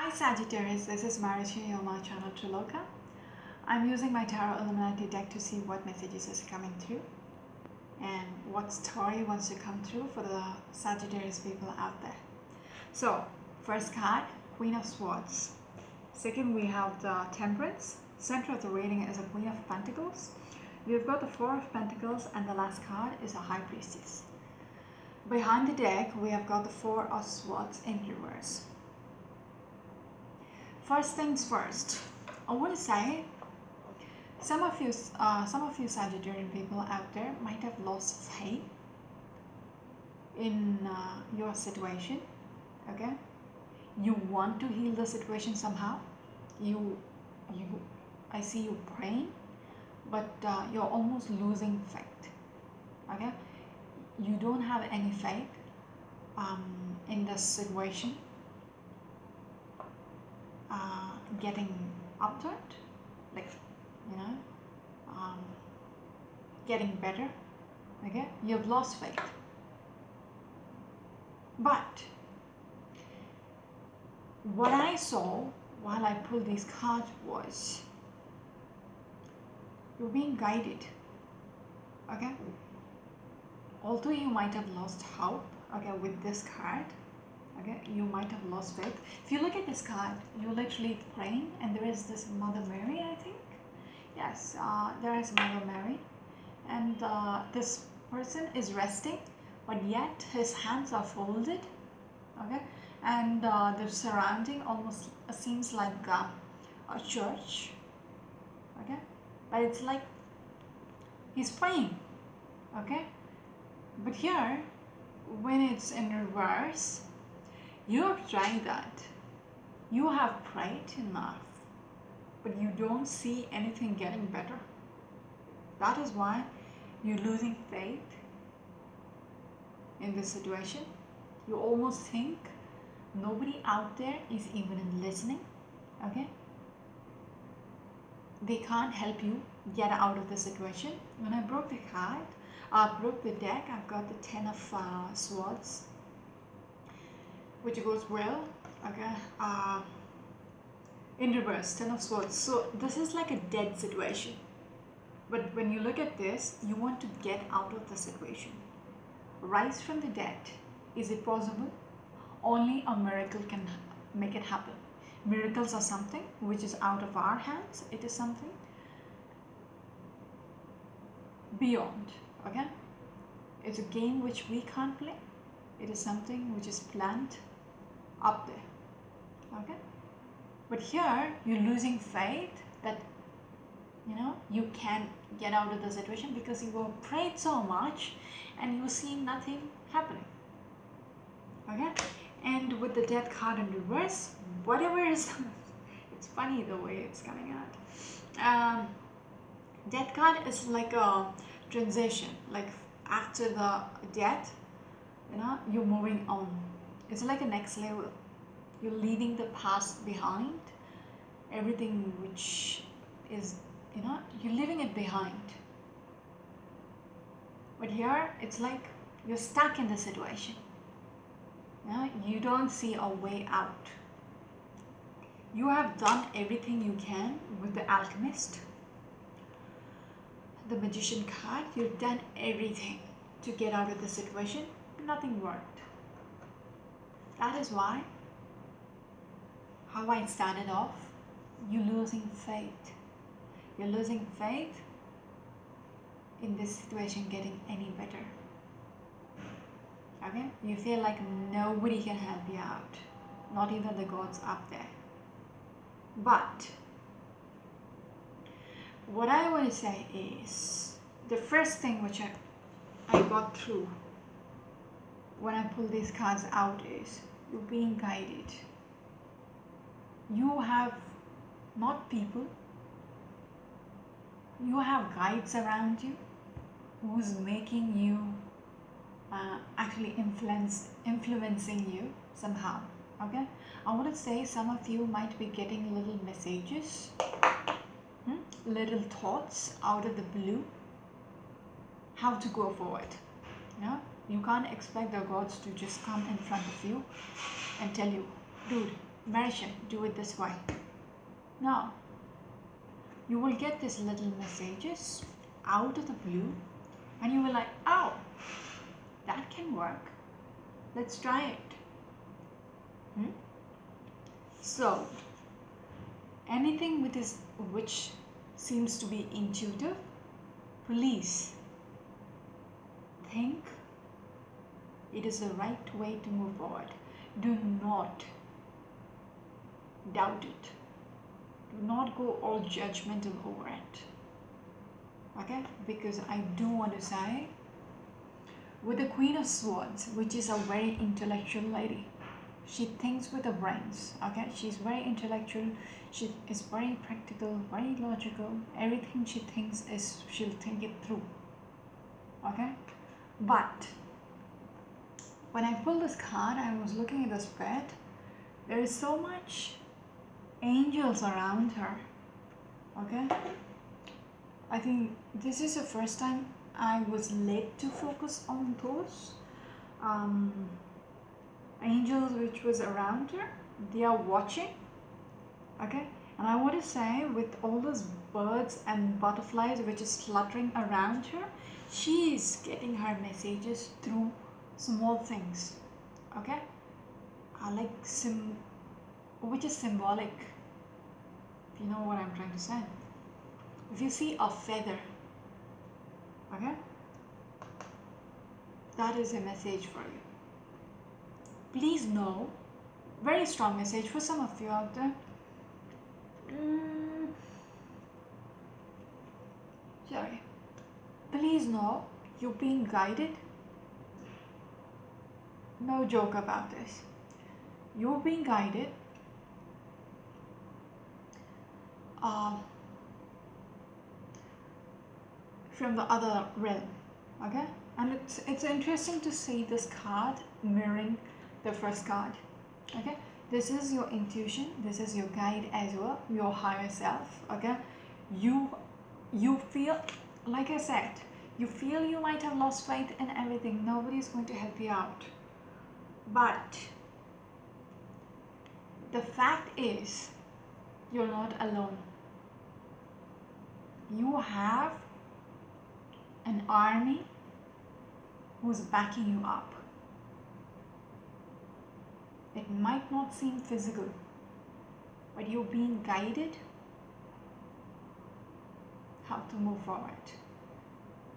Hi Sagittarius, this is Marichi on my channel Triloka. I'm using my Tarot Illuminati deck to see what messages is coming through and what story wants to come through for the Sagittarius people out there. So, first card, Queen of Swords. Second, we have the Temperance. Center of the reading is a Queen of Pentacles. We've got the Four of Pentacles and the last card is a High Priestess. Behind the deck, we have got the Four of Swords in reverse. First things first, I want to say some of you Sagittarian people out there might have lost faith in your situation. Okay, you want to heal the situation somehow. I see you praying, but you're almost losing faith. Okay, you don't have any faith in this situation getting up to it, like, you know, getting better. Okay, you've lost faith, but what I saw while I pulled these cards was you're being guided. Okay, although you might have lost hope, okay, with this card, okay, you might have lost faith. If you look at this card, you're literally praying and there is this Mother Mary, I think. Yes, there is Mother Mary, and this person is resting, but yet his hands are folded. Okay, and the surrounding almost seems like a church. Okay, but it's like he's praying. Okay, but here when it's in reverse, you have tried that. You have prayed enough, but you don't see anything getting better. That is why you're losing faith in this situation. You almost think nobody out there is even listening. Okay? They can't help you get out of the situation. When I broke the card, broke the deck, I've got the Ten of Swords, which goes well. Okay, in reverse, Ten of Swords. So this is like a dead situation, but when you look at this, you want to get out of the situation. Rise from the dead. Is it possible? Only a miracle can make it happen. Miracles are something which is out of our hands. It is something beyond. Okay, it's a game which we can't play. It is something which is planned up there. Okay, but here you're losing faith that you can get out of the situation because you were prayed so much and you were seeing nothing happening. Okay, and with the Death card in reverse, whatever is it's funny the way it's coming out. Death card is like a transition, like after the death, you're moving on. It's like a next level. You're leaving the past behind. Everything which is, you're leaving it behind. But here, it's like you're stuck in the situation. You don't see a way out. You have done everything you can with the Alchemist, the Magician card. You've done everything to get out of the situation. Nothing worked. That is why, how I started off, you're losing faith. You're losing faith in this situation getting any better. Okay? You feel like nobody can help you out. Not even the gods up there. But what I want to say is, the first thing which I got through when I pull these cards out is you're being guided. You have not people, you have guides around you who's making you actually influencing you somehow. Okay, I want to say some of you might be getting little messages, little thoughts out of the blue, how to go forward. You can't expect the gods to just come in front of you and tell you, dude, Marisha, do it this way. No. You will get these little messages out of the blue and you will like, oh, that can work. Let's try it. So, anything which seems to be intuitive, please think it is the right way to move forward. Do not doubt it. Do not go all judgmental over it. Okay? Because I do want to say, with the Queen of Swords, which is a very intellectual lady, she thinks with her brains. Okay? She's very intellectual. She is very practical, very logical. Everything she thinks is, she'll think it through. Okay? But when I pulled this card, I was looking at the spread. There is so much angels around her. Okay? I think this is the first time I was led to focus on those angels which was around her. They are watching. Okay? And I want to say, with all those birds and butterflies which is fluttering around her, she is getting her messages through small things. Okay? Which is symbolic. If you know what I'm trying to say. If you see a feather, okay, that is a message for you. Please know, very strong message for some of you out there. Sorry. Please know you're being guided. No joke about this. You're being guided. From the other realm. Okay? And it's interesting to see this card mirroring the first card. Okay? This is your intuition. This is your guide as well, your higher self. Okay? You feel, like I said, you feel you might have lost faith in everything. Nobody is going to help you out. But the fact is, you're not alone. You have an army who's backing you up. It might not seem physical, but you're being guided how to move forward.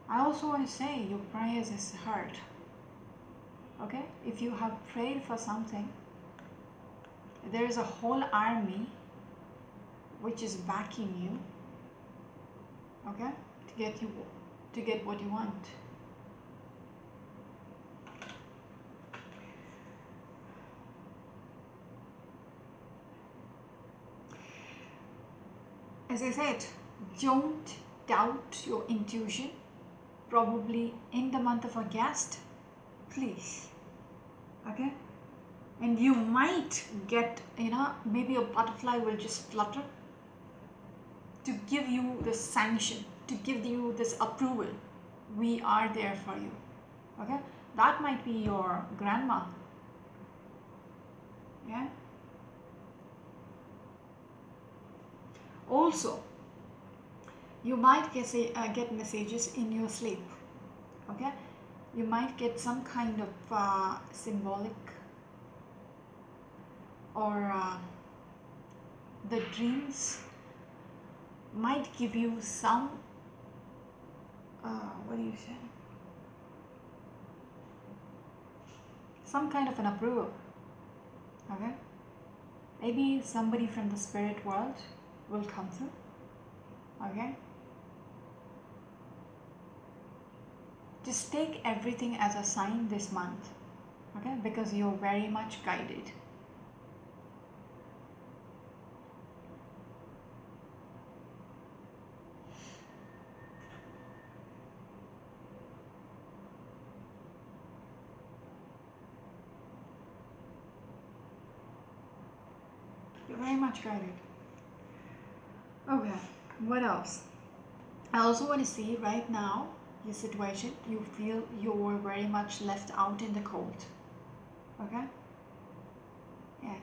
I also want to say your prayers is heard. Okay? If you have prayed for something, there is a whole army which is backing you, okay, to get what you want. As I said, don't doubt your intuition. Probably in the month of August, please. Okay? And you might get, maybe a butterfly will just flutter to give you the sanction, to give you this approval. We are there for you. Okay? That might be your grandma. Yeah? Also, you might get messages in your sleep. Okay? You might get some kind of symbolic or the dreams might give you some what do you say, some kind of an approval. Okay, maybe somebody from the spirit world will come through. Okay, just take everything as a sign this month. Okay, because you're very much guided. You're very much guided. Okay, what else? I also want to see right now your situation. You feel you're very much left out in the cold. Okay? Yeah.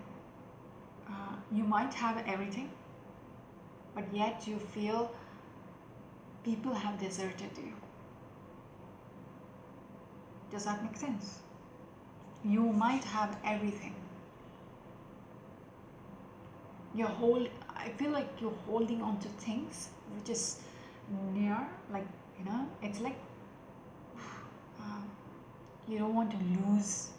You might have everything, but yet you feel people have deserted you. Does that make sense? You might have everything. I feel like you're holding on to things which is near, like, it's like uh, you don't want to lose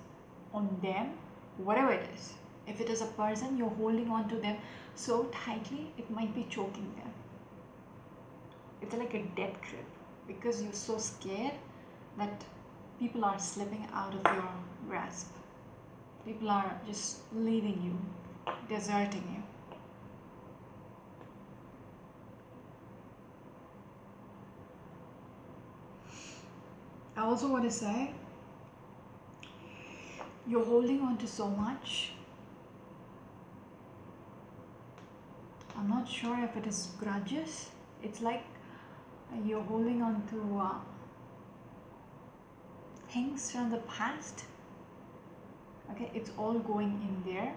on them, whatever it is. If it is a person, you're holding on to them so tightly, it might be choking them. It's like a death grip because you're so scared that people are slipping out of your grasp. People are just leaving you, deserting you. I also want to say, you're holding on to so much. I'm not sure if it is grudges. It's like you're holding on to things from the past. Okay, it's all going in there.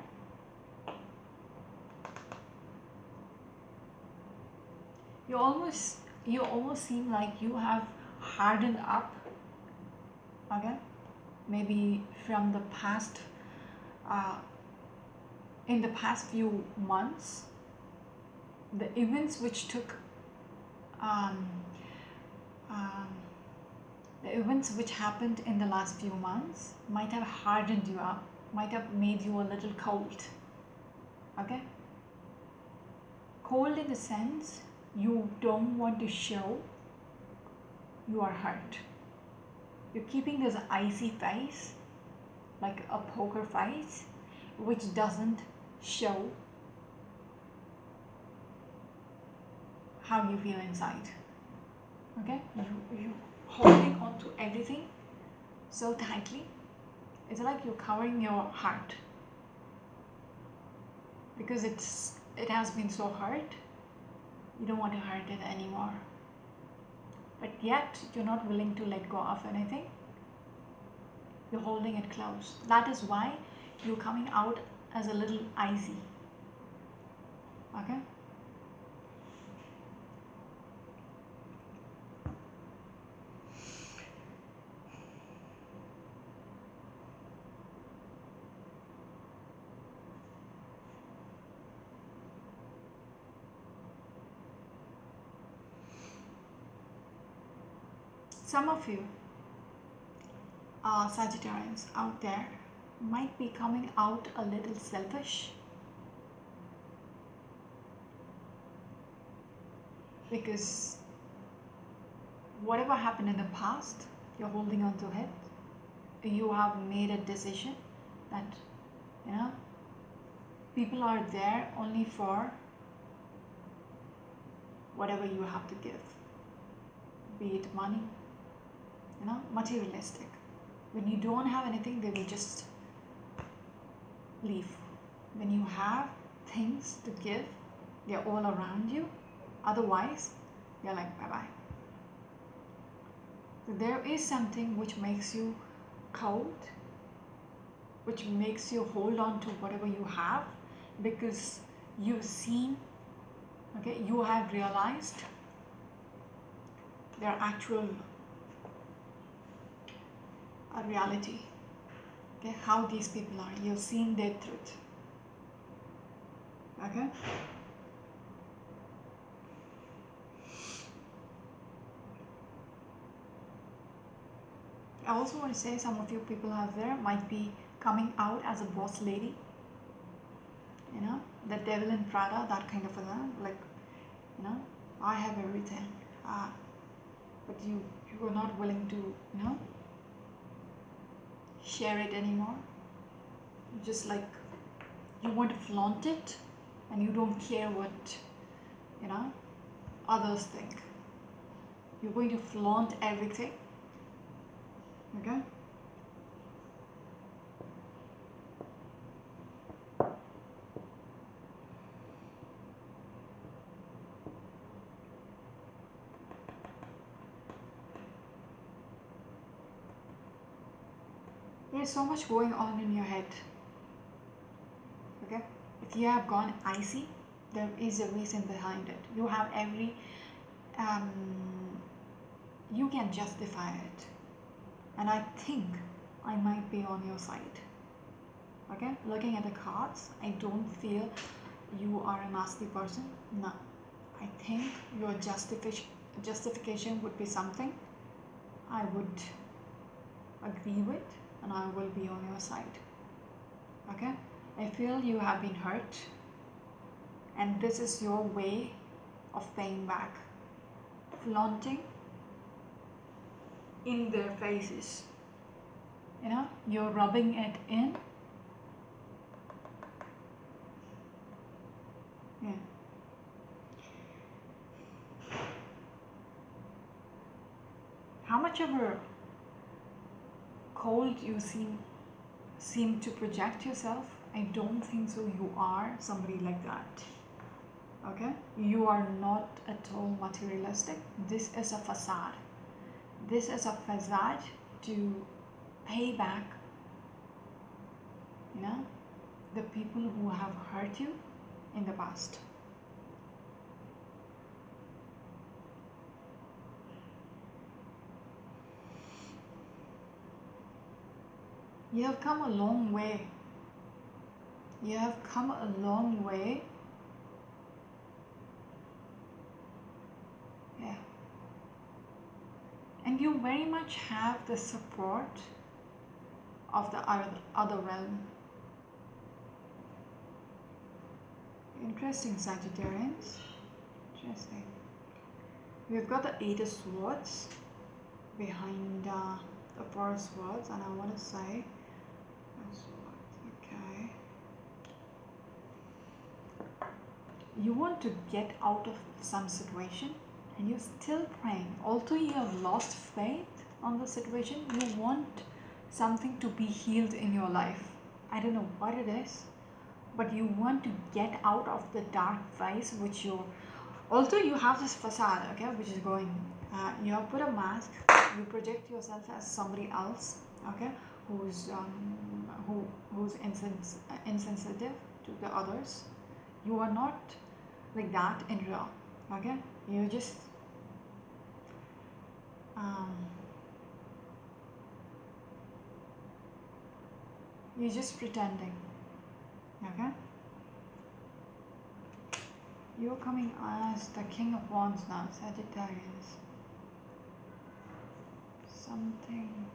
You almost seem like you have hardened up. Okay, maybe from the past, uh, in the past few months, the events which took um, um, the events which happened in the last few months might have hardened you up, might have made you a little cold. Okay, cold in the sense you don't want to show you are hurt. You're keeping this icy face, like a poker face, which doesn't show how you feel inside. Okay, you holding on to everything so tightly. It's like you're covering your heart because it has been so hurt. You don't want to hurt it anymore, but yet you're not willing to let go of anything. You're holding it close. That is why you're coming out as a little icy. Okay, some of you Sagittarians out there might be coming out a little selfish because whatever happened in the past, you're holding on to it. You have made a decision that, people are there only for whatever you have to give, be it money, materialistic. When you don't have anything, they will just leave. When you have things to give, they're all around you. Otherwise, they're like, bye-bye. So there is something which makes you cold, which makes you hold on to whatever you have because you've seen, you have realized their actual reality, how these people are. You've seen their truth. Okay, I also want to say some of you people out there might be coming out as a boss lady, the devil in Prada, that kind of a thing. Like, I have everything, but you are not willing to, share it anymore. Just like you want to flaunt it, and you don't care what, others think. You're going to flaunt everything. Okay. There's so much going on in your head. Okay, if if you have gone icy, there is a reason behind it. You have every um, you can justify it, and I think I might be on your side. Okay, looking at the cards, I don't feel you are a nasty person. No, I think your justification would be something I would agree with, and I will be on your side. Okay, I feel you have been hurt, and this is your way of paying back, flaunting in their faces. You know, you're rubbing it in. Yeah. How much of a cold you seem to project yourself, I don't think so. You are somebody like that. Okay, you are not at all materialistic. This is a facade. This is a facade to pay back, you know, the people who have hurt you in the past. You have come a long way. You have come a long way. Yeah. And you very much have the support of the other realm. Interesting, Sagittarians. Interesting. We've got the Eight of Swords behind the Four of Swords, and I want to say, okay, you want to get out of some situation, and you're still praying. Although you have lost faith on the situation, you want something to be healed in your life. I don't know what it is, but you want to get out of the dark phase which you're, although you have this facade, okay, which is going, you have put a mask, you project yourself as somebody else, okay, who's insensitive to the others. You are not like that in real, okay, you just you're just pretending, okay. You're coming as the King of Wands now, Sagittarius. Something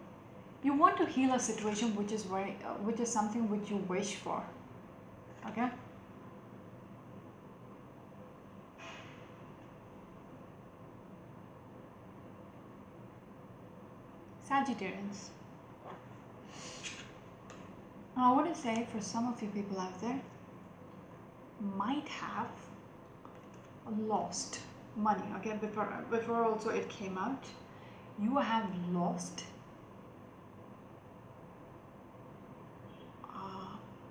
you want to heal a situation which is which is something which you wish for, okay. Sagittarians. I want to say, for some of you people out there, might have lost money, okay, before also it came out, you have lost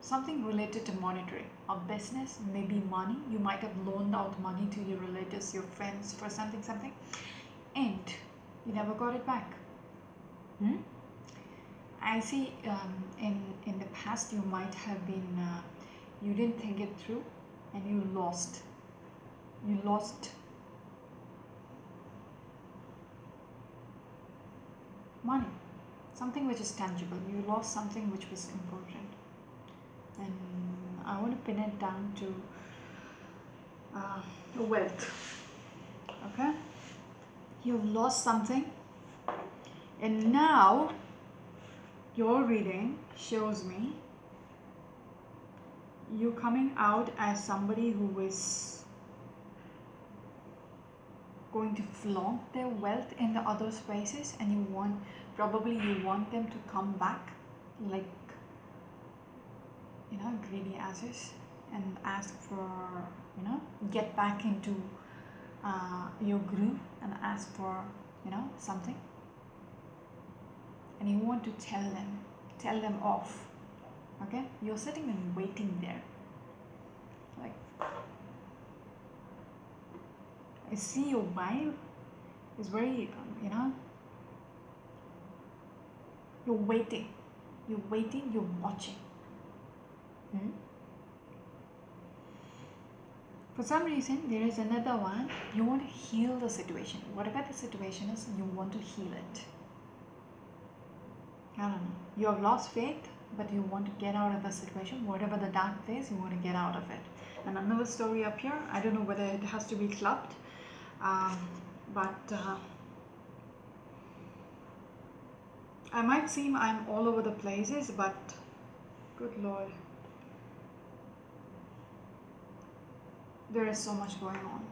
something related to monetary, a business, maybe money. You might have loaned out money to your relatives, your friends for something, and you never got it back. I see in the past you might have been you didn't think it through, and you lost money, something which is tangible. You lost something which was important, and I want to pin it down to wealth, okay. You've lost something, and now your reading shows me you coming out as somebody who is going to flaunt their wealth in the other spaces, and you want them to come back like, you know, greedy asses, and ask for, you know, get back into your groove and ask for, you know, something, and you want to tell them off, okay. You're sitting and waiting there, like, I see your vibe is very you know, you're waiting, you're watching. For some reason, there is another one. You want to heal the situation. Whatever the situation is, you want to heal it. I don't know. You have lost faith, but you want to get out of the situation. Whatever the dark phase, you want to get out of it. And another story up here. I don't know whether it has to be clubbed, but I might seem I'm all over the places, but good Lord, there is so much going on.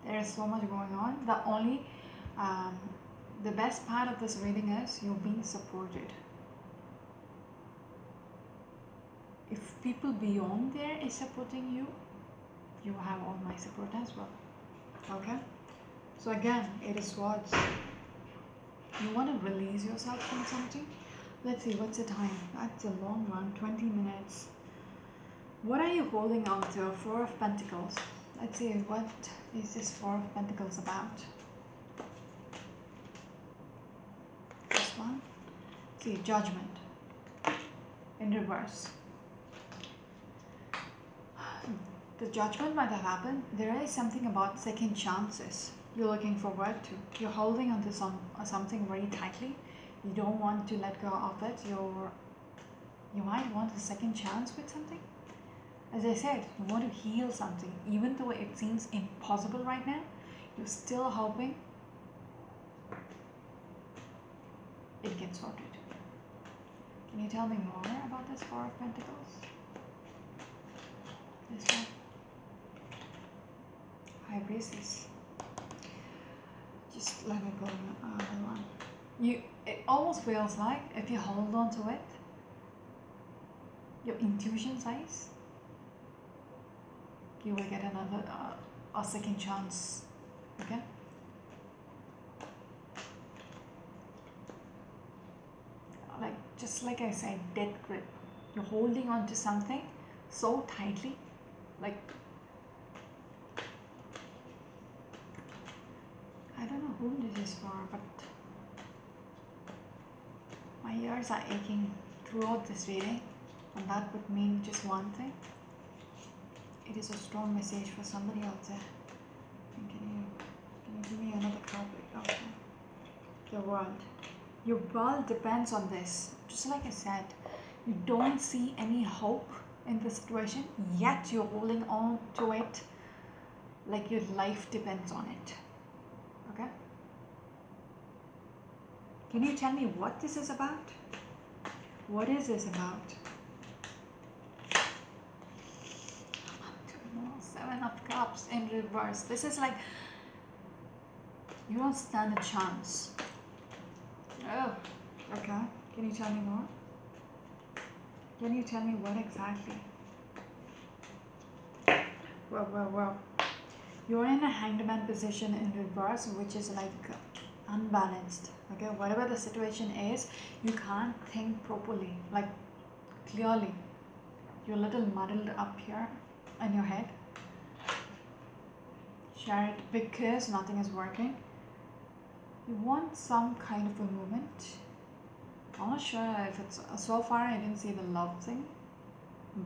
There is so much going on. The best part of this reading is you're being supported. If people beyond there is supporting you, you have all my support as well. Okay? So again, it is swords. You want to release yourself from something. Let's see, what's the time? That's a long one, 20 minutes. What are you holding on to? Four of Pentacles. Let's see, what is this Four of Pentacles about? This one. See, Judgment in reverse. The Judgment might have happened. There is something about second chances you're looking forward to. You're holding onto something very tightly. You don't want to let go of it. You might want a second chance with something. As I said, you want to heal something. Even though it seems impossible right now, you're still hoping it gets sorted. Can you tell me more about this Four of Pentacles? This one. High Priestess. Just let me pull another one. It almost feels like if you hold on to it, your intuition says you will get another a second chance. Okay. Just like I said, death grip. You're holding on to something so tightly, like I don't know whom this is for, but my ears are aching throughout this reading, and that would mean just one thing. It is a strong message for somebody out there. And can you give me another card? Okay. Your world. Your world depends on this. Just like I said, you don't see any hope in the situation, yet you're holding on to it like your life depends on it. Okay? Can you tell me what this is about? What is this about? Seven of Cups in reverse. This is like you don't stand a chance. Oh, okay. Can you tell me more? Can you tell me what exactly? Well. You're in a Hanged Man position in reverse, which is like unbalanced. Okay, whatever the situation is, you can't think properly, like clearly. You're a little muddled up here in your head. Share it because nothing is working. You want some kind of a movement. I'm not sure if it's so far. I didn't see the love thing,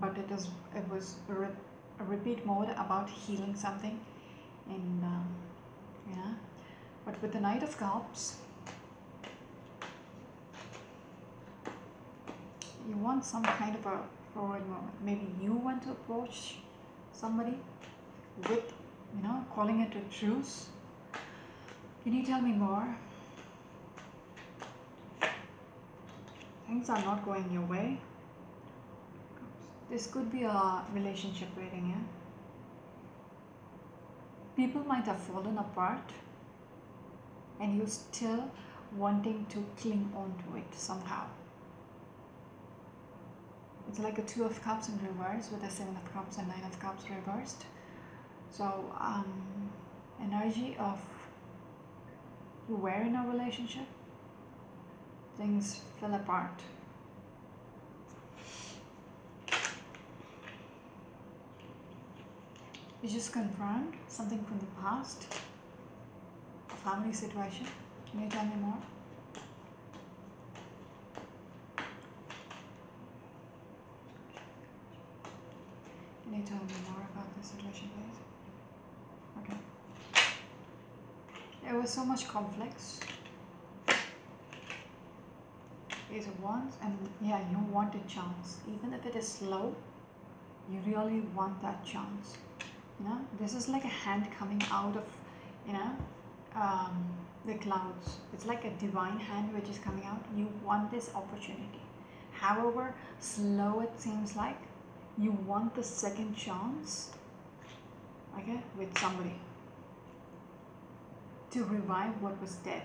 but it was a repeat mode about healing something, and yeah. But with the Knight of Cups, you want some kind of a forward moment. Maybe you want to approach somebody with, calling it a truce. Can you tell me more? Things are not going your way. This could be a relationship reading, yeah? People might have fallen apart and you're still wanting to cling on to it somehow. It's like a Two of Cups in reverse with a Seven of Cups and Nine of Cups reversed. So, energy of you were in a relationship, things fell apart. You just confirmed something from the past, a family situation. Can you tell me more? Can you tell me more about this situation, please? There was so much conflicts. Ace of Wands, and yeah, you want a chance. Even if it is slow, you really want that chance. You know, this is like a hand coming out of, you know, the clouds. It's like a divine hand which is coming out. You want this opportunity. However slow it seems like, you want the second chance, okay, with somebody to revive what was dead.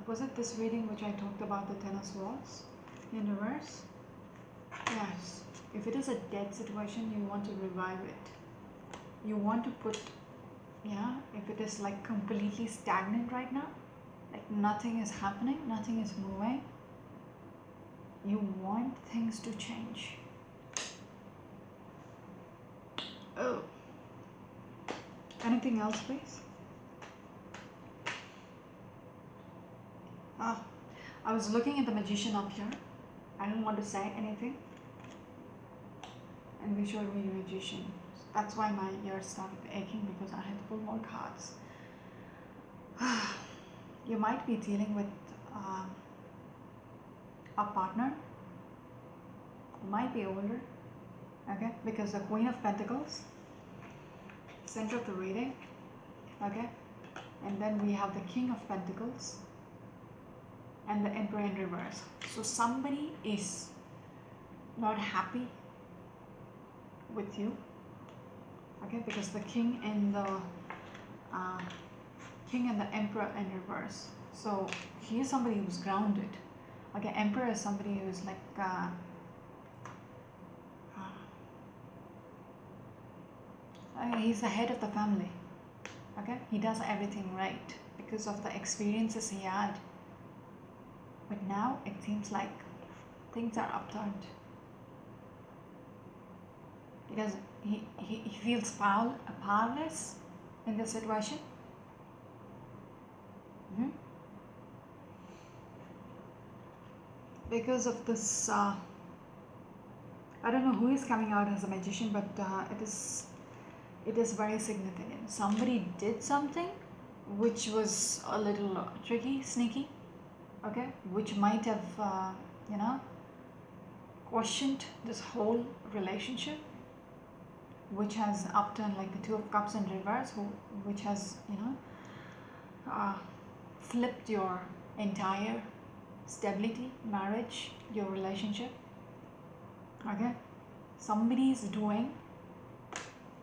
Was it this reading which I talked about the Ten of Swords in reverse? Yes. If it is a dead situation, you want to revive it. You want to put, yeah, if it is like completely stagnant right now, like nothing is happening, nothing is moving, you want things to change. Oh. Anything else, please? Ah, I was looking at the Magician up here. I didn't want to say anything. And we showed me Magician. That's why my ears started aching, because I had to pull more cards. You might be dealing with a partner. You might be older. Okay, because the Queen of Pentacles, center of the reading. Okay, and then we have the King of Pentacles and the Emperor in reverse. So somebody is not happy with you, okay, because the King and the Emperor in reverse. So he is somebody who's grounded. Okay, Emperor is somebody who's like he's the head of the family. Okay, he does everything right because of the experiences he had. But now it seems like things are upturned. He feels powerless in this situation. Because of this, I don't know who is coming out as a magician, but it is very significant. Somebody did something which was a little tricky, sneaky, okay, which might have you know, questioned this whole relationship, which has upturned, like the Two of Cups in reverse, which has, you know, flipped your entire stability, marriage, your relationship. Okay, somebody is doing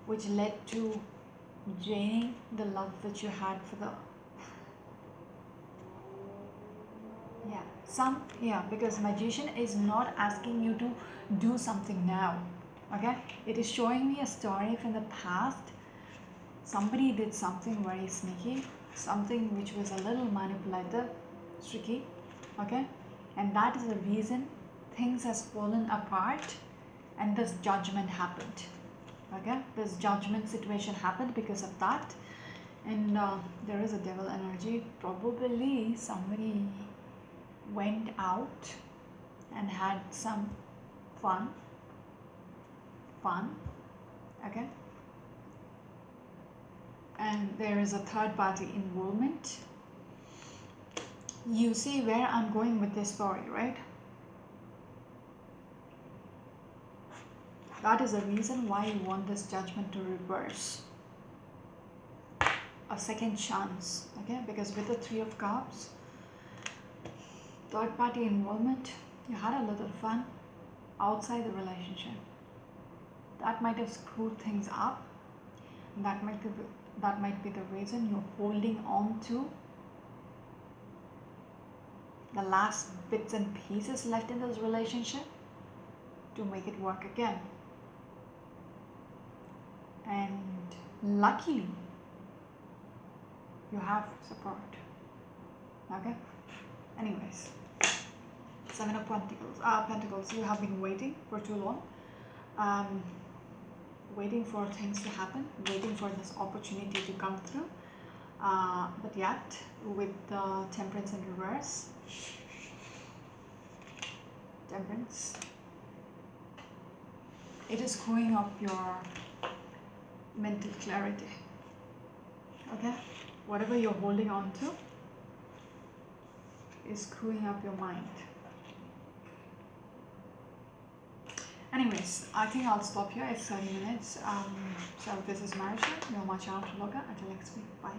which led to draining the love that you had for the because magician is not asking you to do something now. Okay, it is showing me a story from the past. Somebody did something very sneaky, something which was a little manipulative, tricky, okay, and that is the reason things has fallen apart and this judgment happened. Okay, this judgment situation happened because of that. And there is a devil energy. Probably somebody went out and had some fun, okay, and there is a third party involvement. You see where I'm going with this story, right? That is the reason why you want this judgment to reverse, a second chance, okay, because with the Three of Cups, third party involvement, you had a little fun outside the relationship. That might have screwed things up. That might be the reason you're holding on to the last bits and pieces left in this relationship to make it work again. And luckily you have support. Okay, anyways, Seven of Pentacles, you have been waiting for too long, waiting for things to happen, waiting for this opportunity to come through, but yet with the Temperance in reverse, Temperance, it is screwing up your mental clarity. Okay, whatever you're holding on to is screwing up your mind. Anyways, I think I'll stop here. It's 30 minutes. So this is Marisha, your channel blogger. Until next week, bye.